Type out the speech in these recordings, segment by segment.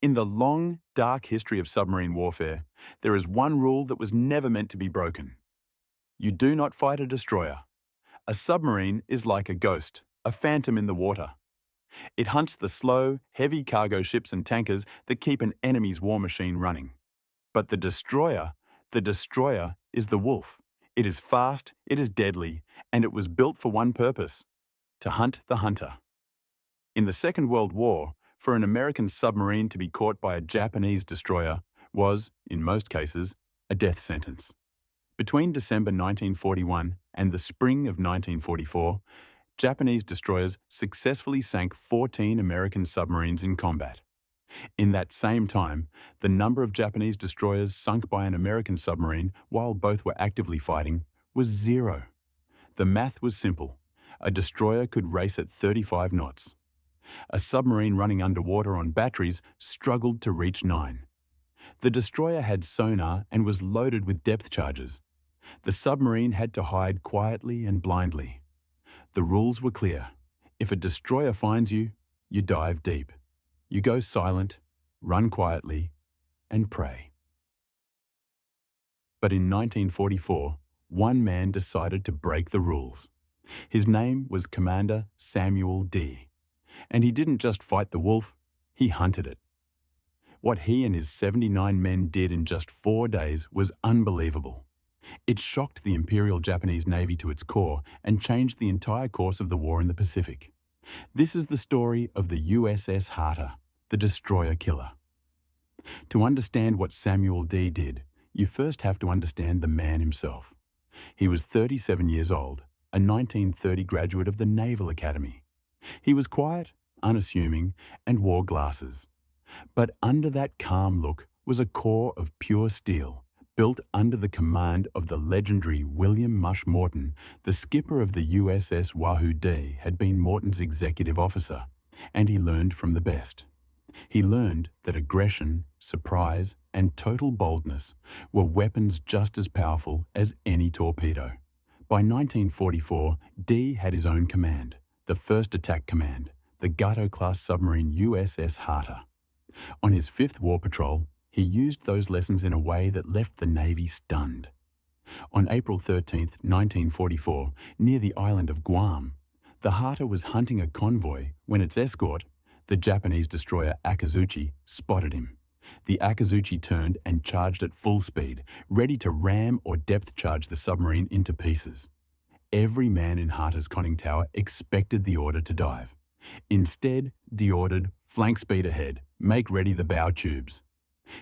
In the long, dark history of submarine warfare, there is one rule that was never meant to be broken. You do not fight a destroyer. A submarine is like a ghost, a phantom in the water. It hunts the slow, heavy cargo ships and tankers that keep an enemy's war machine running. But the destroyer is the wolf. It is fast, it is deadly, and it was built for one purpose: to hunt the hunter. In the Second World War, for an American submarine to be caught by a Japanese destroyer was, in most cases, a death sentence. Between December 1941 and the spring of 1944, Japanese destroyers successfully sank 14 American submarines in combat. In that same time, the number of Japanese destroyers sunk by an American submarine while both were actively fighting was zero. The math was simple. A destroyer could race at 35 knots. A submarine running underwater on batteries struggled to reach 9. The destroyer had sonar and was loaded with depth charges. The submarine had to hide quietly and blindly. The rules were clear. If a destroyer finds you, you dive deep. You go silent, run quietly, and pray. But in 1944, one man decided to break the rules. His name was Commander Samuel D. And he didn't just fight the wolf, he hunted it. What he and his 79 men did in just 4 days was unbelievable. It shocked the Imperial Japanese Navy to its core and changed the entire course of the war in the Pacific. This is the story of the USS Hata, the destroyer killer. To understand what Samuel D. did, you first have to understand the man himself. He was 37 years old, a 1930 graduate of the Naval Academy. He was quiet, unassuming, and wore glasses. But under that calm look was a core of pure steel, built under the command of the legendary William Mush Morton. The skipper of the USS Wahoo D had been Morton's executive officer, and he learned from the best. He learned that aggression, surprise, and total boldness were weapons just as powerful as any torpedo. By 1944, D had his own command, the First Attack Command, the Gato-class submarine USS Hata. On his 5th war patrol, he used those lessons in a way that left the Navy stunned. On April 13, 1944, near the island of Guam, the Hata was hunting a convoy when its escort, the Japanese destroyer Akazuchi, spotted him. The Akazuchi turned and charged at full speed, ready to ram or depth charge the submarine into pieces. Every man in Hata's conning tower expected the order to dive. Instead, D ordered, "Flank speed ahead, make ready the bow tubes."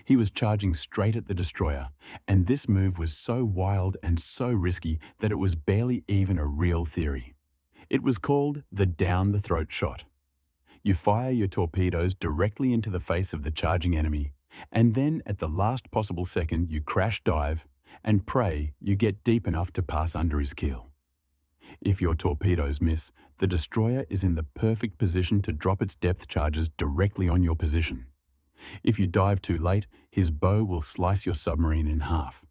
He was charging straight at the destroyer, and this move was so wild and so risky that it was barely even a real theory. It was called the down-the-throat shot. You fire your torpedoes directly into the face of the charging enemy, and then at the last possible second you crash dive and pray you get deep enough to pass under his keel. If your torpedoes miss, the destroyer is in the perfect position to drop its depth charges directly on your position. If you dive too late, his bow will slice your submarine in half.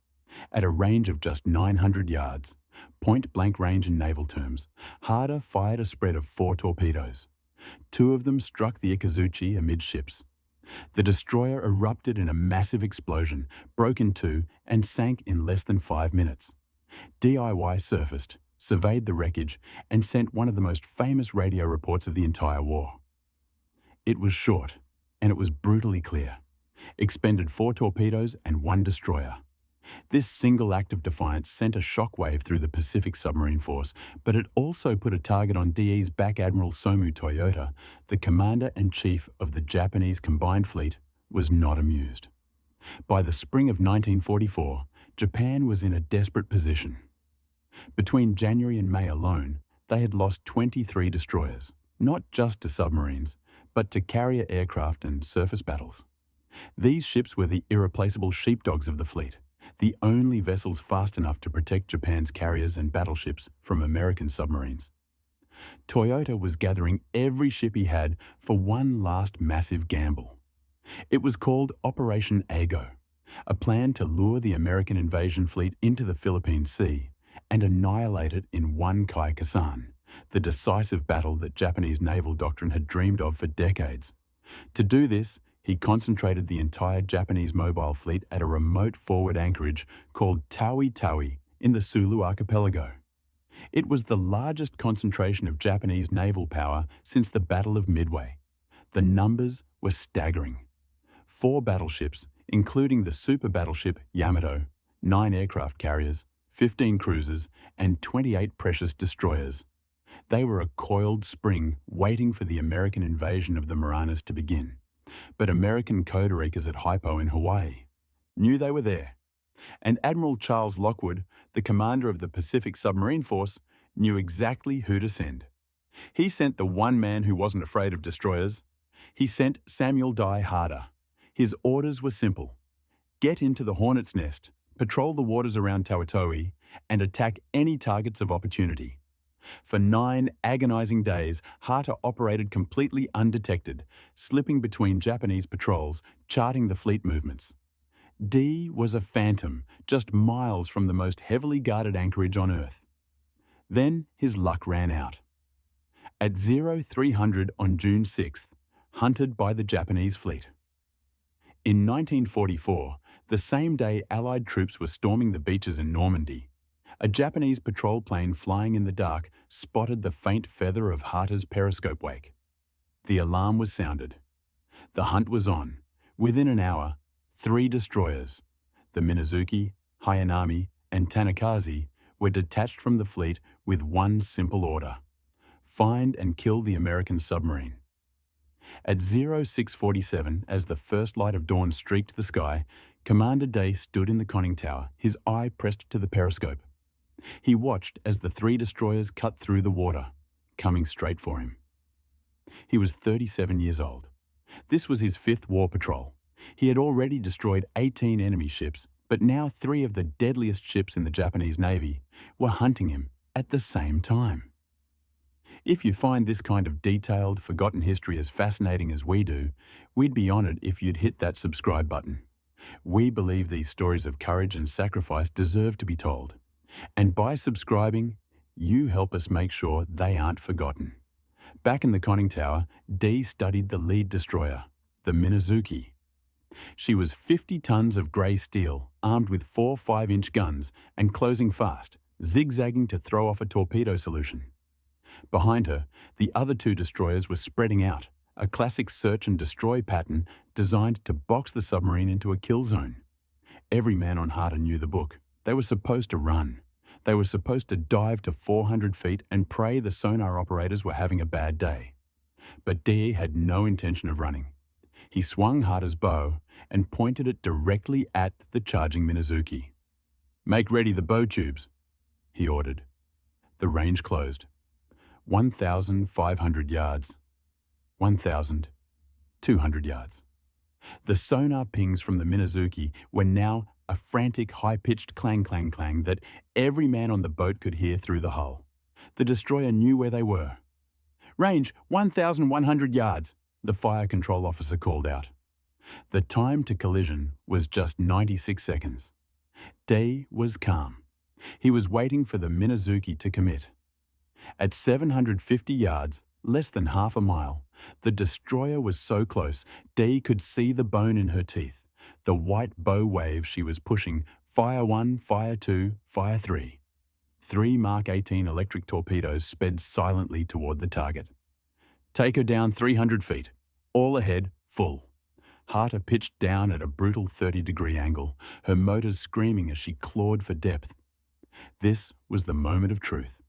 At a range of just 900 yards, point-blank range in naval terms, Hata fired a spread of 4 torpedoes. 2 of them struck the Ikazuchi amidships. The destroyer erupted in a massive explosion, broke in 2, and sank in less than 5 minutes. DIY surfaced, surveyed the wreckage, and sent one of the most famous radio reports of the entire war. It was short, and it was brutally clear. Expended 4 torpedoes and 1 destroyer. This single act of defiance sent a shockwave through the Pacific Submarine Force, but it also put a target on DE's back Admiral Somu Toyota. The commander-in-chief of the Japanese combined fleet was not amused. By the spring of 1944, Japan was in a desperate position. Between January and May alone, they had lost 23 destroyers, not just to submarines, but to carrier aircraft and surface battles. These ships were the irreplaceable sheepdogs of the fleet, the only vessels fast enough to protect Japan's carriers and battleships from American submarines. Toyota was gathering every ship he had for one last massive gamble. It was called Operation Ago, a plan to lure the American invasion fleet into the Philippine Sea and annihilate it in one Kai-Kasan, the decisive battle that Japanese naval doctrine had dreamed of for decades. To do this, He concentrated the entire Japanese mobile fleet at a remote forward anchorage called Taui Taui in the Sulu archipelago. It was the largest concentration of Japanese naval power since the Battle of Midway. The numbers were staggering. 4 battleships, including the super battleship Yamato, 9 aircraft carriers, 15 cruisers, and 28 precious destroyers. They were a coiled spring waiting for the American invasion of the Marianas to begin. But American Kodarikas at Hypo in Hawaii knew they were there. And Admiral Charles Lockwood, the commander of the Pacific Submarine Force, knew exactly who to send. He sent the one man who wasn't afraid of destroyers. He sent Samuel Die Harder. His orders were simple: get into the Hornet's Nest, patrol the waters around Tauatoi, and attack any targets of opportunity. For 9 agonizing days, Harter operated completely undetected, slipping between Japanese patrols, charting the fleet movements. D was a phantom, just miles from the most heavily guarded anchorage on Earth. Then his luck ran out. At 0300 on June 6th, hunted by the Japanese fleet. In 1944, the same day Allied troops were storming the beaches in Normandy, a Japanese patrol plane flying in the dark spotted the faint feather of Harter's periscope wake. The alarm was sounded. The hunt was on. Within an hour, 3 destroyers, the Minazuki, Hayanami, and Tanakaze, were detached from the fleet with one simple order: find and kill the American submarine. At 0647, as the first light of dawn streaked the sky, Commander Day stood in the conning tower, his eye pressed to the periscope. He watched as the 3 destroyers cut through the water, coming straight for him. He was 37 years old. This was his 5th war patrol. He had already destroyed 18 enemy ships, but now 3 of the deadliest ships in the Japanese Navy were hunting him at the same time. If you find this kind of detailed, forgotten history as fascinating as we do, we'd be honored if you'd hit that subscribe button. We believe these stories of courage and sacrifice deserve to be told. And by subscribing, you help us make sure they aren't forgotten. Back in the conning tower, Dee studied the lead destroyer, the Minazuki. She was 50 tons of grey steel, armed with 4 5-inch guns and closing fast, zigzagging to throw off a torpedo solution. Behind her, the other 2 destroyers were spreading out, a classic search and destroy pattern designed to box the submarine into a kill zone. Every man on Harter knew the book. They were supposed to run. They were supposed to dive to 400 feet and pray the sonar operators were having a bad day. But Dee had no intention of running. He swung Harter's bow and pointed it directly at the charging Minazuki. "Make ready the bow tubes," he ordered. The range closed. 1,500 yards. 1,200 yards. The sonar pings from the Minazuki were now a frantic, high-pitched clang-clang-clang that every man on the boat could hear through the hull. The destroyer knew where they were. "Range 1,100 yards, the fire control officer called out. The time to collision was just 96 seconds. Day was calm. He was waiting for the Minazuki to commit. At 750 yards, less than half a mile, the destroyer was so close, Day could see the bone in her teeth, the white bow wave she was pushing, fire 1, fire 2, fire 3. 3 Mark 18 electric torpedoes sped silently toward the target. "Take her down 300 feet. All ahead, full." Harter pitched down at a brutal 30-degree angle, her motors screaming as she clawed for depth. This was the moment of truth.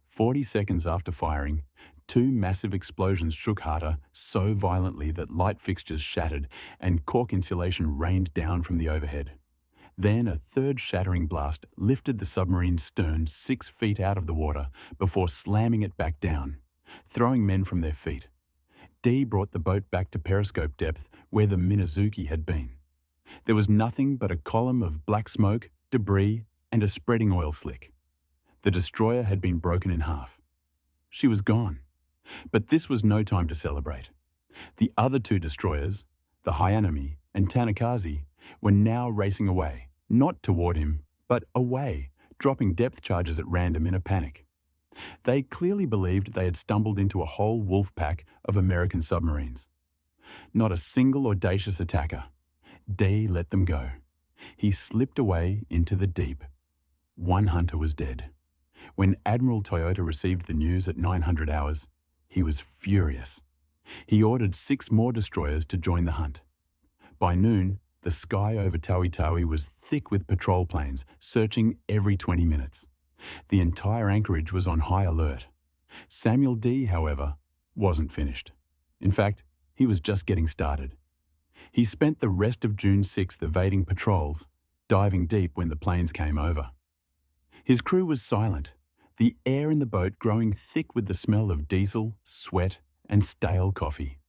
40 seconds after firing, 2 massive explosions shook Harter so violently that light fixtures shattered and cork insulation rained down from the overhead. Then a 3rd shattering blast lifted the submarine's stern 6 feet out of the water before slamming it back down, throwing men from their feet. Dee brought the boat back to periscope depth where the Minazuki had been. There was nothing but a column of black smoke, debris, and a spreading oil slick. The destroyer had been broken in half. She was gone. But this was no time to celebrate. The other 2 destroyers, the Hayanami and Tanakaze, were now racing away, not toward him, but away, dropping depth charges at random in a panic. They clearly believed they had stumbled into a whole wolf pack of American submarines. Not a single audacious attacker. D let them go. He slipped away into the deep. One hunter was dead. When Admiral Toyota received the news at 900 hours, he was furious. He ordered 6 more destroyers to join the hunt. By noon, the sky over Tawi Tawi was thick with patrol planes, searching every 20 minutes. The entire anchorage was on high alert. Samuel D, however, wasn't finished. In fact, he was just getting started. He spent the rest of June 6th evading patrols, diving deep when the planes came over. His crew was silent, the air in the boat growing thick with the smell of diesel, sweat, and stale coffee.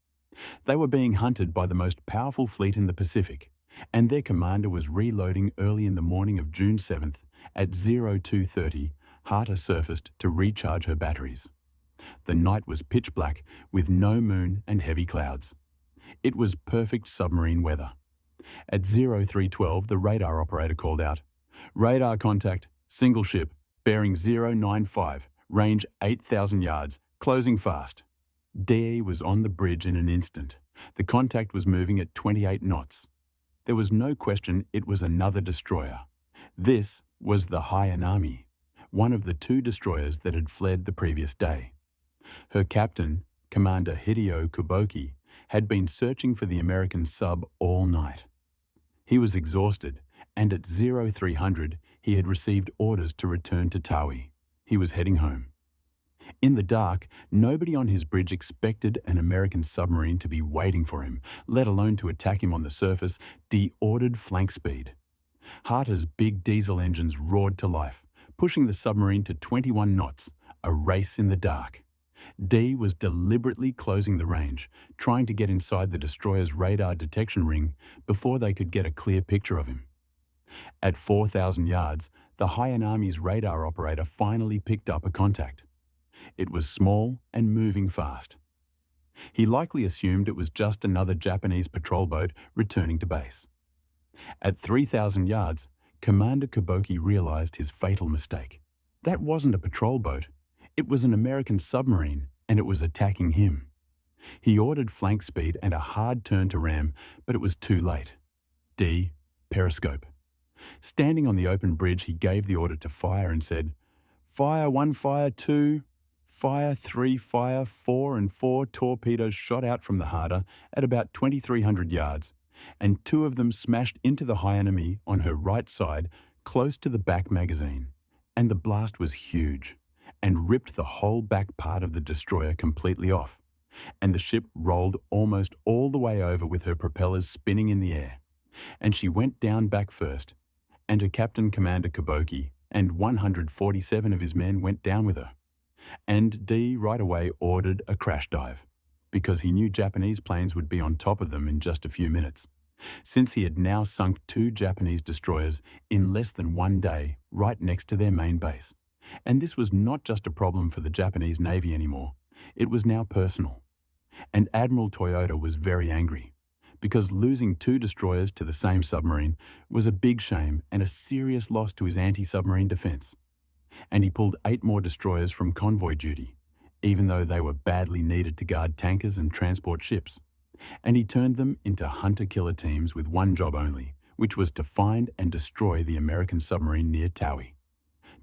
They were being hunted by the most powerful fleet in the Pacific, and their commander was reloading early in the morning of June 7th at 02:30. Harter surfaced to recharge her batteries. The night was pitch black with no moon and heavy clouds. It was perfect submarine weather. At 0312, the radar operator called out, "Radar contact, single ship, bearing 095, range 8,000 yards, closing fast." DE was on the bridge in an instant. The contact was moving at 28 knots. There was no question it was another destroyer. This was the Hayanami, one of the 2 destroyers that had fled the previous day. Her captain, Commander Hideo Kuboki, had been searching for the American sub all night. He was exhausted, and at 0300 he had received orders to return to Tawi. He was heading home. In the dark, nobody on his bridge expected an American submarine to be waiting for him, let alone to attack him on the surface. D ordered flank speed. Harter's big diesel engines roared to life, pushing the submarine to 21 knots, a race in the dark. D was deliberately closing the range, trying to get inside the destroyer's radar detection ring before they could get a clear picture of him. At 4,000 yards, the Hayanami's radar operator finally picked up a contact. It was small and moving fast. He likely assumed it was just another Japanese patrol boat returning to base. At 3,000 yards, Commander Kuboki realized his fatal mistake. That wasn't a patrol boat. It was an American submarine, and it was attacking him. He ordered flank speed and a hard turn to ram, but it was too late. D, periscope. Standing on the open bridge, he gave the order to fire and said, "Fire 1, fire 2, fire 3, fire 4, and 4 torpedoes shot out from the harder at about 2,300 yards, and 2 of them smashed into the Hayanami on her right side, close to the back magazine. And the blast was huge, and ripped the whole back part of the destroyer completely off, and the ship rolled almost all the way over with her propellers spinning in the air. And she went down back first, and her captain, Commander Kuboki, and 147 of his men went down with her. And D right away ordered a crash dive, because he knew Japanese planes would be on top of them in just a few minutes, since he had now sunk 2 Japanese destroyers in less than 1 day right next to their main base. And this was not just a problem for the Japanese Navy anymore. It was now personal. And Admiral Toyota was very angry, because losing 2 destroyers to the same submarine was a big shame and a serious loss to his anti-submarine defense. And he pulled 8 more destroyers from convoy duty, even though they were badly needed to guard tankers and transport ships. And he turned them into hunter-killer teams with one job only, which was to find and destroy the American submarine near Tawi.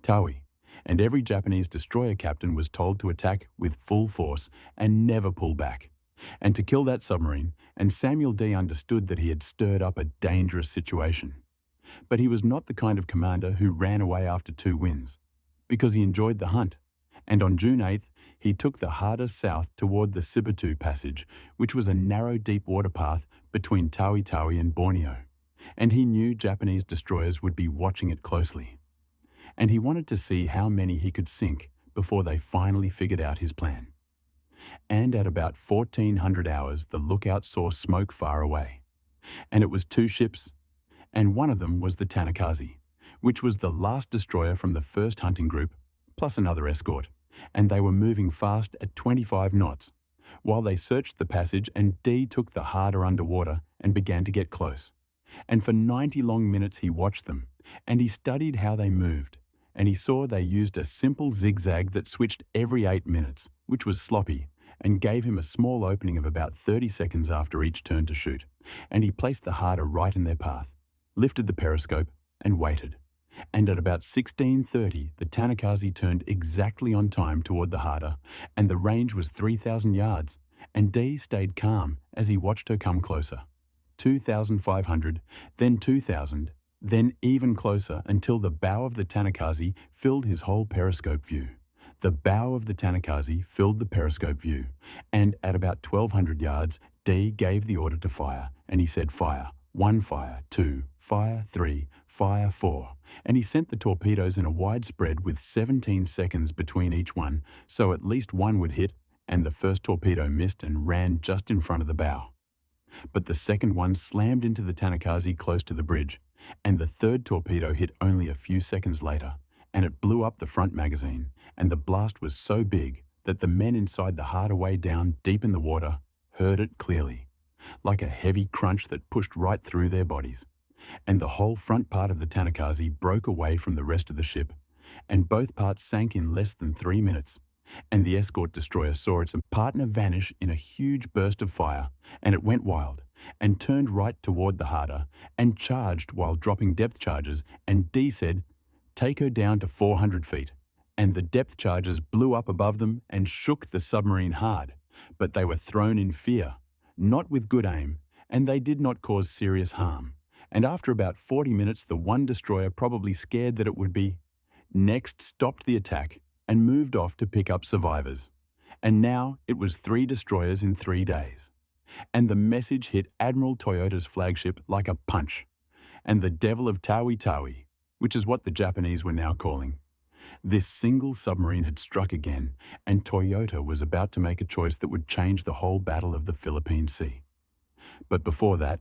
Tawi, and every Japanese destroyer captain was told to attack with full force and never pull back, and to kill that submarine, and Samuel D understood that he had stirred up a dangerous situation. But he was not the kind of commander who ran away after 2 wins, because he enjoyed the hunt, and on June 8th, he took the harder south toward the Sibatu Passage, which was a narrow deep water path between Tawi Tawi and Borneo, and he knew Japanese destroyers would be watching it closely. And he wanted to see how many he could sink before they finally figured out his plan. And at about 1400 hours, the lookout saw smoke far away. And it was 2 ships, and one of them was the Tanakaze, which was the last destroyer from the first hunting group, plus another escort, and they were moving fast at 25 knots, while they searched the passage, and D took the harder underwater and began to get close. And for 90 long minutes he watched them, and he studied how they moved, and he saw they used a simple zigzag that switched every 8 minutes, which was sloppy, and gave him a small opening of about 30 seconds after each turn to shoot, and he placed the harder right in their path, lifted the periscope, and waited. And at about 16:30, the Tanakaze turned exactly on time toward the harder, and the range was 3,000 yards, and Dee stayed calm as he watched her come closer. 2,500, then 2,000, then even closer until the bow of the Tanakaze filled his whole periscope view. The bow of the Tanakaze filled the periscope view, and at about 1,200 yards, Dee gave the order to fire, and he said fire, 1 fire, 2, fire, 3, fire, 4, and he sent the torpedoes in a wide spread with 17 seconds between each one, so at least one would hit, and the first torpedo missed and ran just in front of the bow. But the second one slammed into the Tanakaze close to the bridge, and the third torpedo hit only a few seconds later, and it blew up the front magazine, and the blast was so big that the men inside the harder way down deep in the water heard it clearly, like a heavy crunch that pushed right through their bodies. And the whole front part of the Tanakaze broke away from the rest of the ship, and both parts sank in less than 3 minutes. And the escort destroyer saw its partner vanish in a huge burst of fire, and it went wild, and turned right toward the harder, and charged while dropping depth charges, and Dee said, "Take her down to 400 feet." And the depth charges blew up above them and shook the submarine hard, but they were thrown in fear, not with good aim, and they did not cause serious harm. And after about 40 minutes, the one destroyer, probably scared that it would be next, stopped the attack and moved off to pick up survivors. And now it was 3 destroyers in 3 days. And the message hit Admiral Toyota's flagship like a punch. And the Devil of Tawi Tawi, which is what the Japanese were now calling. This single submarine had struck again, and Toyota was about to make a choice that would change the whole battle of the Philippine Sea. But before that,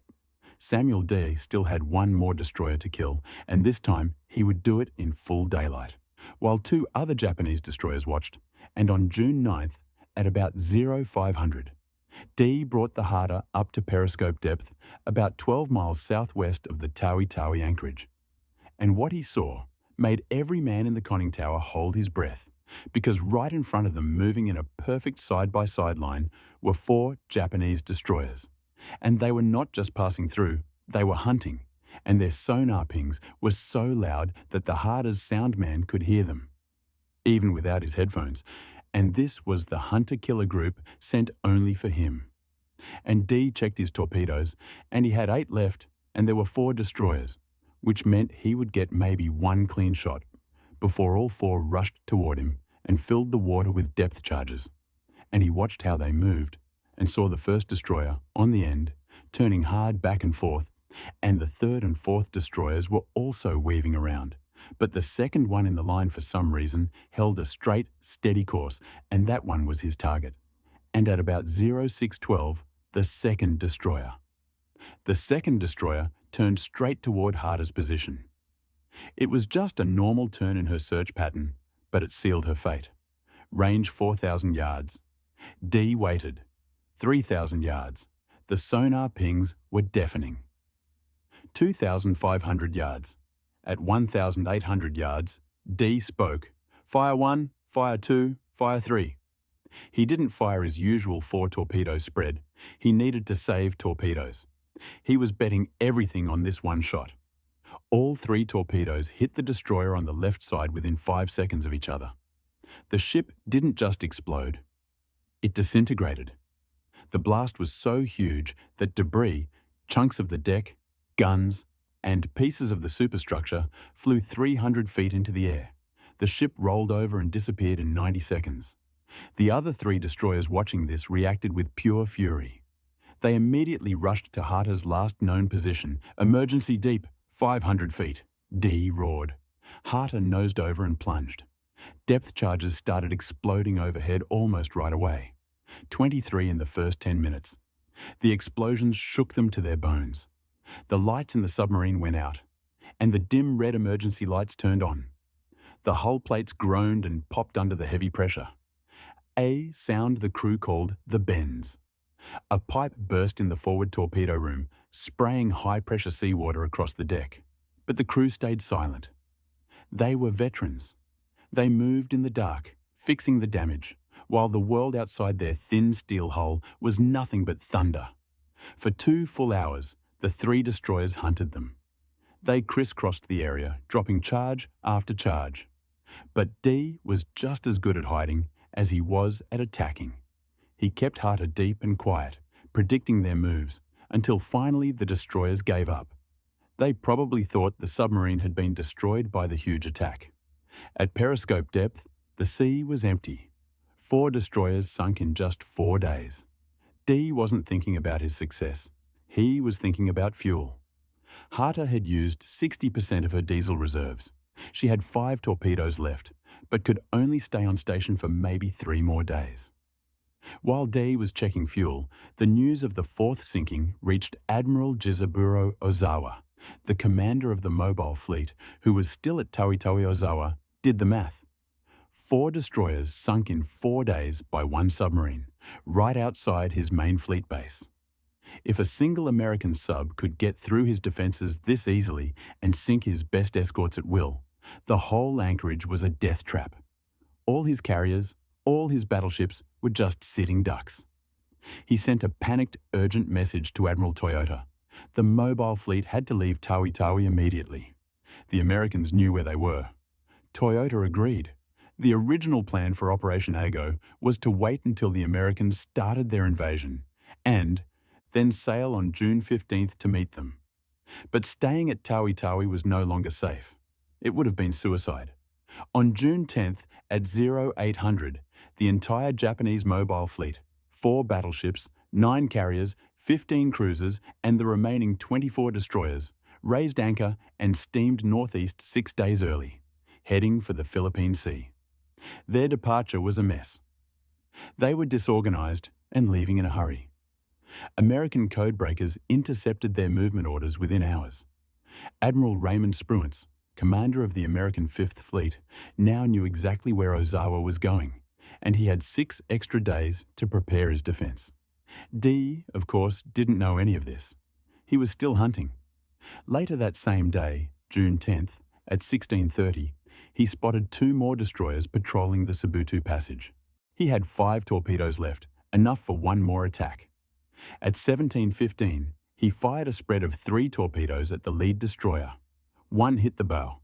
Samuel Dee still had one more destroyer to kill, and this time he would do it in full daylight, while 2 other Japanese destroyers watched, and on June 9th, at about 0500, Dee brought the harder up to periscope depth about 12 miles southwest of the Tawi Tawi anchorage. And what he saw made every man in the conning tower hold his breath, because right in front of them, moving in a perfect side-by-side line, were 4 Japanese destroyers. And they were not just passing through, they were hunting, and their sonar pings were so loud that the harder's soundman could hear them, even without his headphones. And this was the hunter-killer group sent only for him. And Dee checked his torpedoes, and he had 8 left, and there were 4 destroyers, which meant he would get maybe 1 clean shot before all 4 rushed toward him and filled the water with depth charges. And he watched how they moved and saw the first destroyer, on the end, turning hard back and forth, and the third and fourth destroyers were also weaving around. But the second one in the line, for some reason, held a straight, steady course, and that one was his target. And at about 0612, the second destroyer. The second destroyer turned straight toward Harder's position. It was just a normal turn in her search pattern, but it sealed her fate. Range 4,000 yards. Dee waited. 3,000 yards. The sonar pings were deafening. 2,500 yards. At 1,800 yards, Dee spoke. Fire 1, fire 2, fire 3. He didn't fire his usual 4 torpedo spread. He needed to save torpedoes. He was betting everything on this one shot. All 3 torpedoes hit the destroyer on the left side within 5 seconds of each other. The ship didn't just explode. It disintegrated. The blast was so huge that debris, chunks of the deck, guns, and pieces of the superstructure flew 300 feet into the air. The ship rolled over and disappeared in 90 seconds. The other 3 destroyers watching this reacted with pure fury. They immediately rushed to Harter's last known position, emergency deep, 500 feet. Dee roared. Harter nosed over and plunged. Depth charges started exploding overhead almost right away. 23 in the first 10 minutes. The explosions shook them to their bones. The lights in the submarine went out, and the dim red emergency lights turned on. The hull plates groaned and popped under the heavy pressure. A sound the crew called the bends. A pipe burst in the forward torpedo room, spraying high-pressure seawater across the deck. But the crew stayed silent. They were veterans. They moved in the dark, fixing the damage, while the world outside their thin steel hull was nothing but thunder. For 2 full hours, the 3 destroyers hunted them. They crisscrossed the area, dropping charge after charge. But D was just as good at hiding as he was at attacking. He kept Harter deep and quiet, predicting their moves, until finally the destroyers gave up. They probably thought the submarine had been destroyed by the huge attack. At periscope depth, the sea was empty. 4 destroyers sunk in just 4 days. D wasn't thinking about his success. He was thinking about fuel. Harter had used 60% of her diesel reserves. She had 5 torpedoes left, but could only stay on station for maybe 3 more days. While D was checking fuel, the news of the 4th sinking reached Admiral Jizaburo Ozawa. The commander of the mobile fleet, who was still at Tawi-Tawi Ozawa, did the math. 4 destroyers sunk in 4 days by 1 submarine, right outside his main fleet base. If a single American sub could get through his defenses this easily and sink his best escorts at will, the whole anchorage was a death trap. All his carriers, all his battleships were just sitting ducks. He sent a panicked, urgent message to Admiral Toyota. The mobile fleet had to leave Tawi-Tawi immediately. The Americans knew where they were. Toyota agreed. The original plan for Operation Ago was to wait until the Americans started their invasion and then sail on June 15th to meet them. But staying at Tawi-Tawi was no longer safe. It would have been suicide. On June 10th at 0800, the entire Japanese mobile fleet, 4 battleships, 9 carriers, 15 cruisers, and the remaining 24 destroyers, raised anchor and steamed northeast 6 days early, heading for the Philippine Sea. Their departure was a mess. They were disorganized and leaving in a hurry. American codebreakers intercepted their movement orders within hours. Admiral Raymond Spruance, commander of the American Fifth Fleet, now knew exactly where Ozawa was going, and he had 6 extra days to prepare his defense. D, of course, didn't know any of this. He was still hunting. Later that same day, June 10th, at 16:30, he spotted 2 more destroyers patrolling the Sabutu Passage. He had 5 torpedoes left, enough for 1 more attack. At 17:15, he fired a spread of 3 torpedoes at the lead destroyer. 1 hit the bow.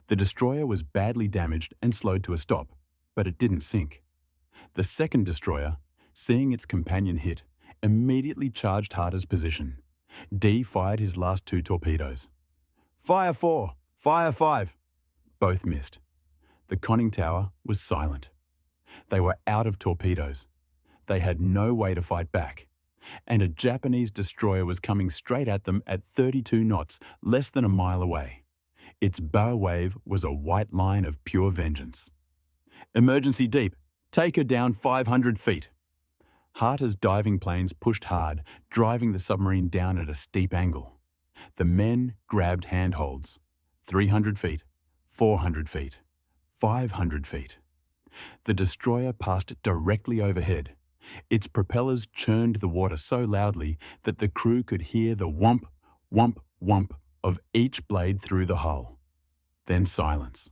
The destroyer was badly damaged and slowed to a stop, but it didn't sink. The second destroyer, seeing its companion hit, immediately charged Harter's position. D fired his last 2 torpedoes. "Fire 4! Fire 5!" Both missed. The conning tower was silent. They were out of torpedoes. They had no way to fight back. And a Japanese destroyer was coming straight at them at 32 knots, less than a mile away. Its bow wave was a white line of pure vengeance. "Emergency deep. Take her down 500 feet. Harter's diving planes pushed hard, driving the submarine down at a steep angle. The men grabbed handholds. 300 feet, 400 feet, 500 feet. The destroyer passed directly overhead. Its propellers churned the water so loudly that the crew could hear the whomp, whomp, whomp of each blade through the hull. Then silence.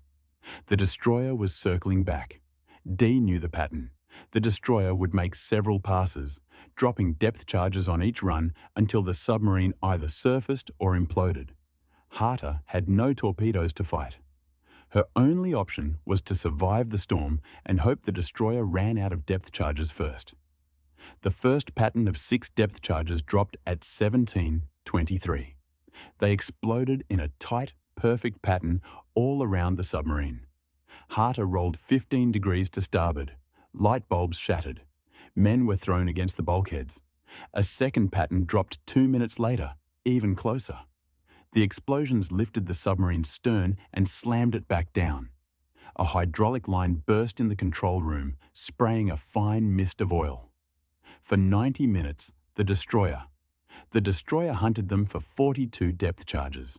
The destroyer was circling back. D knew the pattern. The destroyer would make several passes, dropping depth charges on each run until the submarine either surfaced or imploded. Harter had no torpedoes to fight. Her only option was to survive the storm and hope the destroyer ran out of depth charges first. The first pattern of 6 depth charges dropped at 17:23. They exploded in a tight, perfect pattern all around the submarine. Harter rolled 15 degrees to starboard. Light bulbs shattered. Men were thrown against the bulkheads. A second pattern dropped 2 minutes later, even closer. The explosions lifted the submarine's stern and slammed it back down. A hydraulic line burst in the control room, spraying a fine mist of oil. For 90 minutes, the destroyer hunted them for 42 depth charges.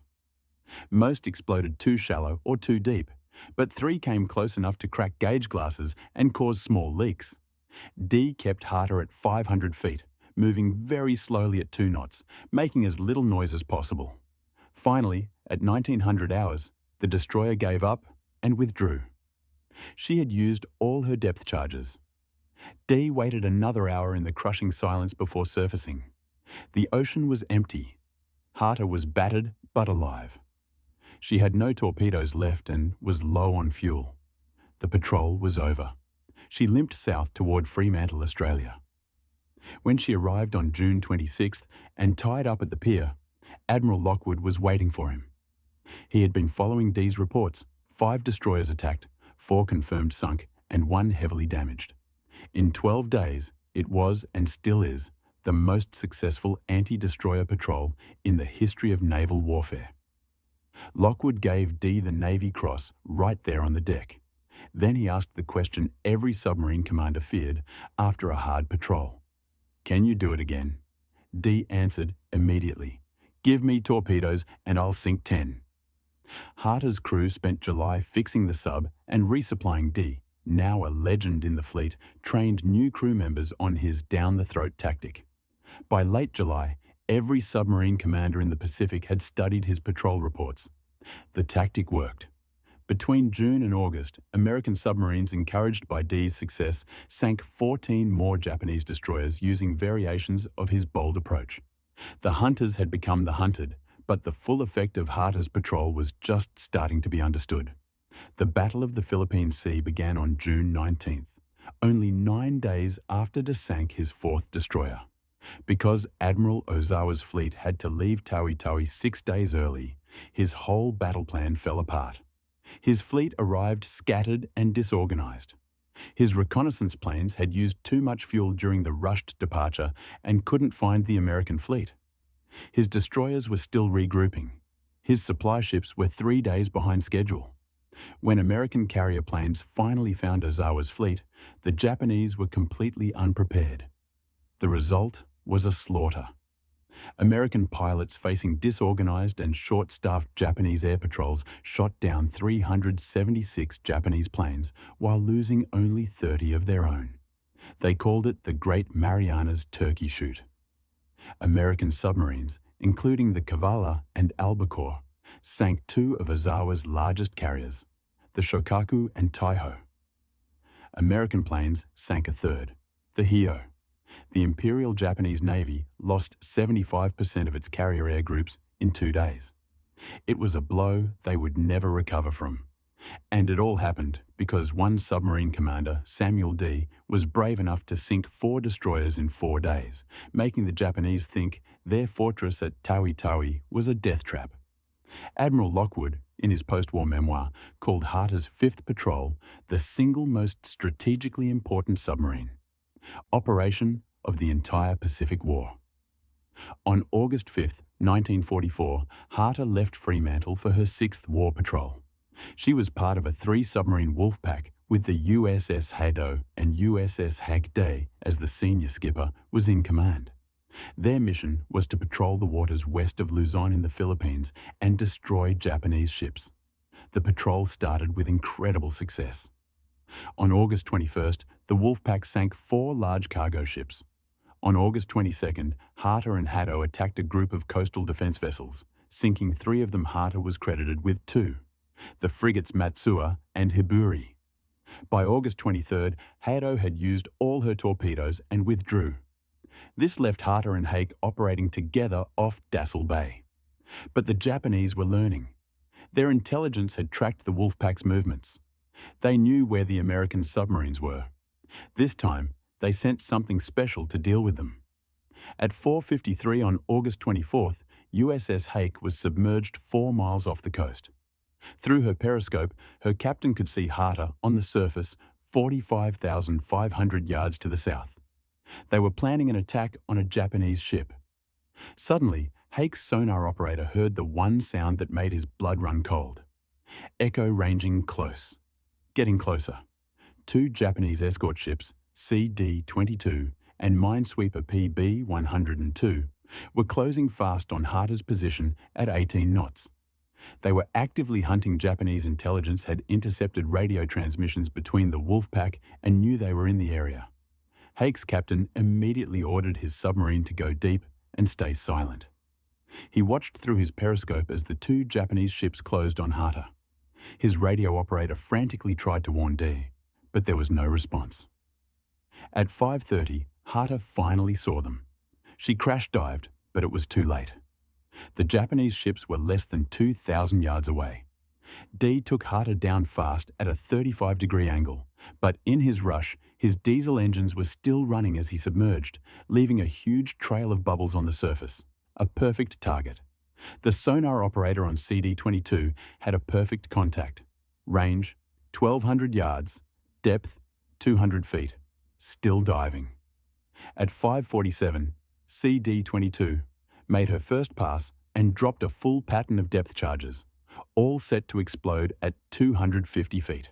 Most exploded too shallow or too deep, but 3 came close enough to crack gauge glasses and cause small leaks. D kept Harter at 500 feet, moving very slowly at 2 knots, making as little noise as possible. Finally, at 1900 hours, the destroyer gave up and withdrew. She had used all her depth charges. D waited another hour in the crushing silence before surfacing. The ocean was empty. Harter was battered but alive. She had no torpedoes left and was low on fuel. The patrol was over. She limped south toward Fremantle, Australia. When she arrived on June 26th and tied up at the pier, Admiral Lockwood was waiting for him. He had been following D's reports. 5 destroyers attacked, 4 confirmed sunk, and 1 heavily damaged. In 12 days, it was and still is the most successful anti-destroyer patrol in the history of naval warfare. Lockwood gave D the Navy Cross right there on the deck. Then he asked the question every submarine commander feared after a hard patrol. "Can you do it again?" D answered immediately, "Give me torpedoes and I'll sink 10. Harter's crew spent July fixing the sub and resupplying D, now a legend in the fleet, trained new crew members on his down-the-throat tactic. By late July, every submarine commander in the Pacific had studied his patrol reports. The tactic worked. Between June and August, American submarines, encouraged by D's success, sank 14 more Japanese destroyers using variations of his bold approach. The hunters had become the hunted, but the full effect of Harter's patrol was just starting to be understood. The Battle of the Philippine Sea began on June 19th, only 9 days after D sank his 4th destroyer. Because Admiral Ozawa's fleet had to leave Tawi-Tawi 6 days early, his whole battle plan fell apart. His fleet arrived scattered and disorganized. His reconnaissance planes had used too much fuel during the rushed departure and couldn't find the American fleet. His destroyers were still regrouping. His supply ships were 3 days behind schedule. When American carrier planes finally found Ozawa's fleet, the Japanese were completely unprepared. The result was a slaughter. American pilots facing disorganized and short-staffed Japanese air patrols shot down 376 Japanese planes while losing only 30 of their own. They called it the Great Marianas Turkey Shoot. American submarines, including the Kavala and Albacore, sank 2 of Ozawa's largest carriers, the Shokaku and Taiho. American planes sank a third, the Hio. The Imperial Japanese Navy lost 75% of its carrier air groups in 2 days. It was a blow they would never recover from. And it all happened because one submarine commander, Samuel D., was brave enough to sink 4 destroyers in 4 days, making the Japanese think their fortress at Tawi-Tawi was a death trap. Admiral Lockwood, in his post-war memoir, called Harter's 5th Patrol the single most strategically important submarine operation of the entire Pacific War. On August 5, 1944, Harter left Fremantle for her 6th war patrol. She was part of a 3-submarine wolf pack with the USS Hado and USS Hagday as the senior skipper was in command. Their mission was to patrol the waters west of Luzon in the Philippines and destroy Japanese ships. The patrol started with incredible success. On August 21st, the Wolfpack sank 4 large cargo ships. On August 22nd, Harter and Hado attacked a group of coastal defense vessels. Sinking 3 of them, Harter was credited with 2, the frigates Matsuo and Hiburi. By August 23rd, Hado had used all her torpedoes and withdrew. This left Harter and Hake operating together off Dassel Bay. But the Japanese were learning. Their intelligence had tracked the Wolfpack's movements. They knew where the American submarines were. This time, they sent something special to deal with them. At 4:53 on August 24th, USS Hake was submerged 4 miles off the coast. Through her periscope, her captain could see Harter on the surface 45,500 yards to the south. They were planning an attack on a Japanese ship. Suddenly, Hake's sonar operator heard the one sound that made his blood run cold. Echo ranging close. Getting closer. 2 Japanese escort ships, CD-22 and minesweeper PB-102, were closing fast on Harter's position at 18 knots. They were actively hunting. Japanese intelligence had intercepted radio transmissions between the Wolfpack and knew they were in the area. Hake's captain immediately ordered his submarine to go deep and stay silent. He watched through his periscope as the 2 Japanese ships closed on Harter. His radio operator frantically tried to warn D, but there was no response. At 5:30, Hata finally saw them. She crash-dived, but it was too late. The Japanese ships were less than 2,000 yards away. D took Hata down fast at a 35-degree angle, but in his rush, his diesel engines were still running as he submerged, leaving a huge trail of bubbles on the surface. A perfect target. The sonar operator on CD-22 had a perfect contact. Range, 1,200 yards. Depth, 200 feet. Still diving. At 5:47, CD-22 made her first pass and dropped a full pattern of depth charges, all set to explode at 250 feet.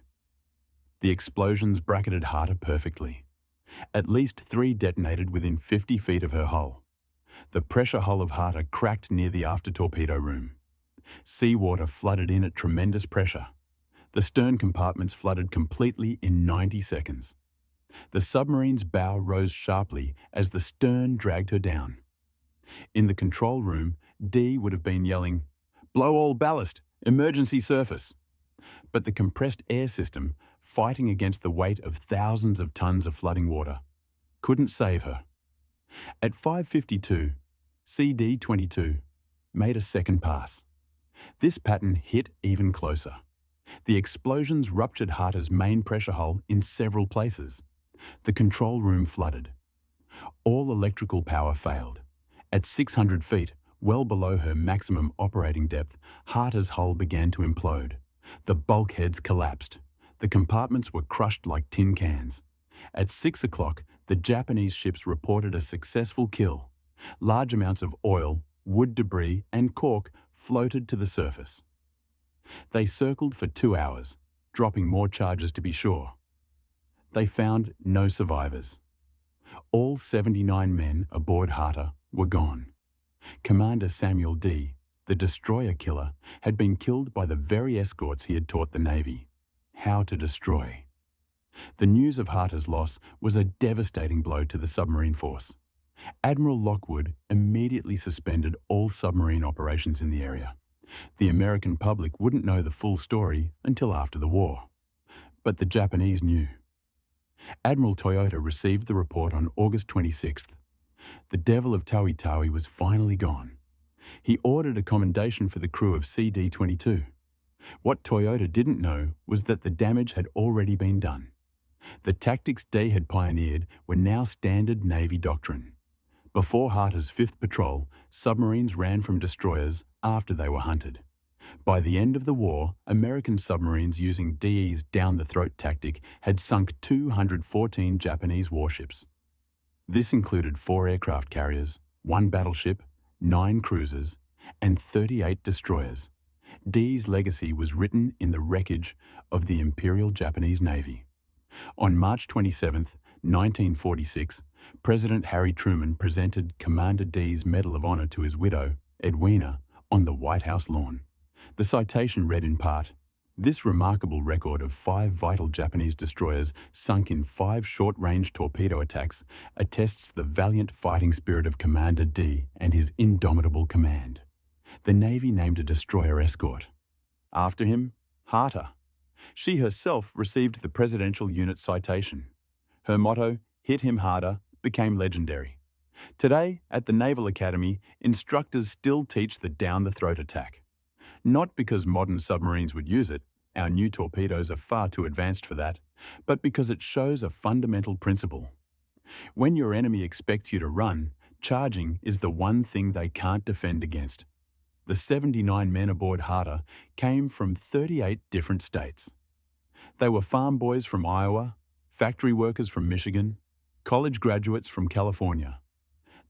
The explosions bracketed Hata perfectly. At least 3 detonated within 50 feet of her hull. The pressure hull of Hata cracked near the after-torpedo room. Seawater flooded in at tremendous pressure. The stern compartments flooded completely in 90 seconds. The submarine's bow rose sharply as the stern dragged her down. In the control room, D would have been yelling, "Blow all ballast! Emergency surface!" But the compressed air system, fighting against the weight of thousands of tons of flooding water, couldn't save her. At 5:52, CD-22 made a second pass. This pattern hit even closer. The explosions ruptured Hata's main pressure hull in several places. The control room flooded. All electrical power failed. At 600 feet, well below her maximum operating depth, Hata's hull began to implode. The bulkheads collapsed. The compartments were crushed like tin cans. At 6 o'clock, the Japanese ships reported a successful kill. Large amounts of oil, wood debris, and cork floated to the surface. They circled for 2 hours, dropping more charges to be sure. They found no survivors. All 79 men aboard Hata were gone. Commander Samuel D., the destroyer killer, had been killed by the very escorts he had taught the Navy how to destroy. The news of Hata's loss was a devastating blow to the submarine force. Admiral Lockwood immediately suspended all submarine operations in the area. The American public wouldn't know the full story until after the war. But the Japanese knew. Admiral Toyota received the report on August 26th. The Devil of Tawi Tawi was finally gone. He ordered a commendation for the crew of CD-22. What Toyota didn't know was that the damage had already been done. The tactics D had pioneered were now standard Navy doctrine. Before Hata's 5th patrol, submarines ran from destroyers after they were hunted. By the end of the war, American submarines using DE's down-the-throat tactic had sunk 214 Japanese warships. This included 4 aircraft carriers, 1 battleship, 9 cruisers, and 38 destroyers. D's legacy was written in the wreckage of the Imperial Japanese Navy. On March 27, 1946, President Harry Truman presented Commander D's Medal of Honor to his widow, Edwina, on the White House lawn. The citation read in part, "This remarkable record of 5 vital Japanese destroyers sunk in 5 short-range torpedo attacks attests the valiant fighting spirit of Commander D and his indomitable command." The Navy named a destroyer escort. After him, Hata. She herself received the Presidential Unit Citation. Her motto, "Hit him harder," became legendary. Today, at the Naval Academy, instructors still teach the down-the-throat attack. Not because modern submarines would use it, our new torpedoes are far too advanced for that, but because it shows a fundamental principle. When your enemy expects you to run, charging is the one thing they can't defend against. The 79 men aboard Hata came from 38 different states. They were farm boys from Iowa, factory workers from Michigan, college graduates from California.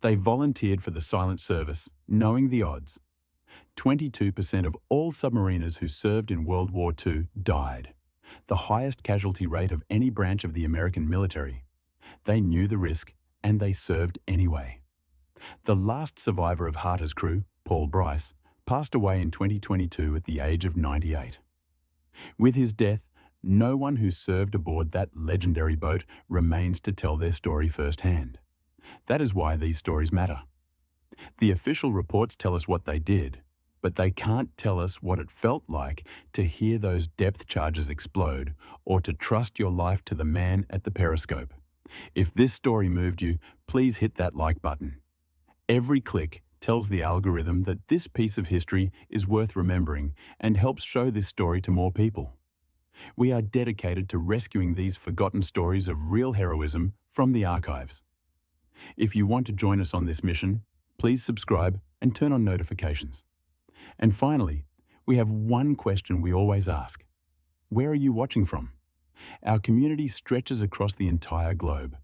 They volunteered for the silent service, knowing the odds. 22% of all submariners who served in World War II died, the highest casualty rate of any branch of the American military. They knew the risk, and they served anyway. The last survivor of Hata's crew, Paul Bryce, passed away in 2022 at the age of 98. With his death, no one who served aboard that legendary boat remains to tell their story firsthand. That is why these stories matter. The official reports tell us what they did, but they can't tell us what it felt like to hear those depth charges explode or to trust your life to the man at the periscope. If this story moved you, please hit that like button. Every click tells the algorithm that this piece of history is worth remembering and helps show this story to more people. We are dedicated to rescuing these forgotten stories of real heroism from the archives. If you want to join us on this mission, please subscribe and turn on notifications. And finally, we have one question we always ask. Where are you watching from? Our community stretches across the entire globe,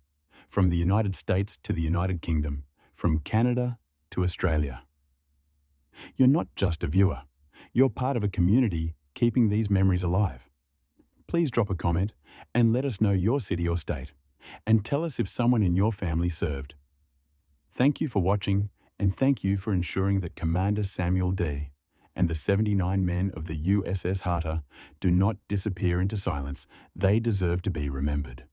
from the United States to the United Kingdom, from Canada to Australia. You're not just a viewer. You're part of a community keeping these memories alive. Please drop a comment and let us know your city or state, and tell us if someone in your family served. Thank you for watching, and thank you for ensuring that Commander Samuel D. and the 79 men of the USS Harter do not disappear into silence. They deserve to be remembered.